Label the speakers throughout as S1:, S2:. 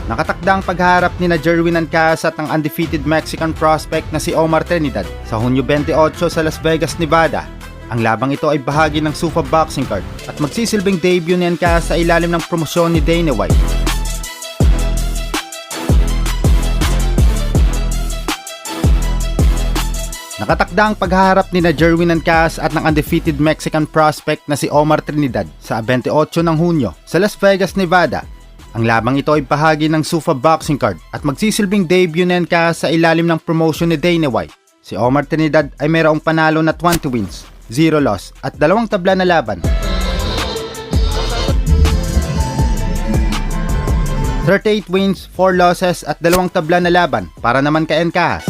S1: Nakatakda ang pagharap ni Jerwin Ancas at ang undefeated Mexican prospect na si Omar Trinidad sa Hunyo 28 sa Las Vegas, Nevada. Ang labang ito ay bahagi ng SUFA boxing card at magsisilbing debut ni Ancas sa ilalim ng promosyon ni Dana White. Nakatakda ang paghaharap ni Jerwin Ancas at ng undefeated Mexican prospect na si Omar Trinidad sa 28 ng Hunyo sa Las Vegas, Nevada. Ang labang ito ay bahagi ng SUFA boxing card at magsisilbing debut ni Ancas sa ilalim ng promotion ni Dana White. Si Omar Trinidad ay mayroong panalo na 20 wins, 0 loss at 2 tabla na laban. 38 wins, 4 losses at 2 tabla na laban para naman kay Ancas.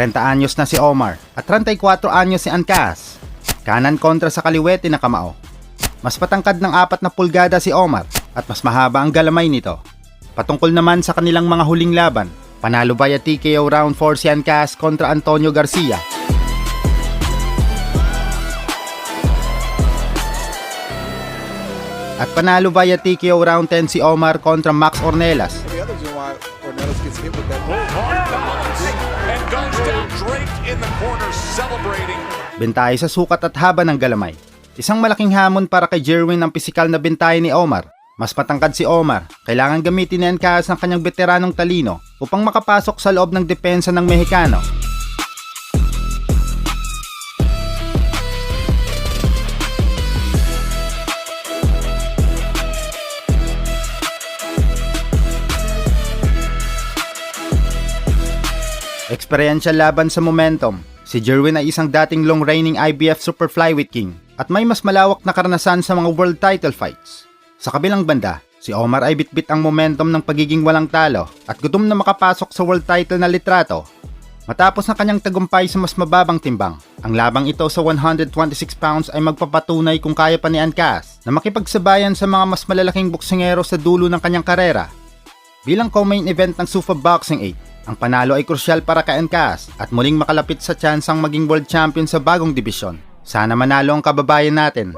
S1: Anyos na si Omar at 34 anyos si Ancas. Kanan kontra sa kaliwete na kamao. Mas patangkad ng 4 na pulgada si Omar at mas mahaba ang galamay nito. Patungkol naman sa kanilang mga huling laban, panalo via TKO round 4 si Ancas kontra Antonio Garcia. At panalo via TKO round 10 si Omar kontra Max Ornelas. Bentahe sa sukat at haba ng galamay. Isang malaking hamon para kay Jerwin ang pisikal na bentahe ni Omar. Mas matangkad si Omar, kailangan gamitin ni Ancas ang kanyang veteranong talino upang makapasok sa loob ng depensa ng Mexicano. Eksperyensya laban sa momentum. Si Jerwin ay isang dating long reigning IBF Super Flyweight King at may mas malawak na karanasan sa mga world title fights. Sa kabilang banda, si Omar ay bitbit ang momentum ng pagiging walang talo at gutom na makapasok sa world title na litrato. Matapos ang kanyang tagumpay sa mas mababang timbang, ang labang ito sa 126 pounds ay magpapatunay kung kaya pa ni Ancas na makipagsabayan sa mga mas malalaking boksingero sa dulo ng kanyang karera. Bilang co-main event ng SUFA Boxing 8, ang panalo ay krusyal para kay Ancas at muling makalapit sa tsansang maging world champion sa bagong dibisyon. Sana manalo ang kababayan natin.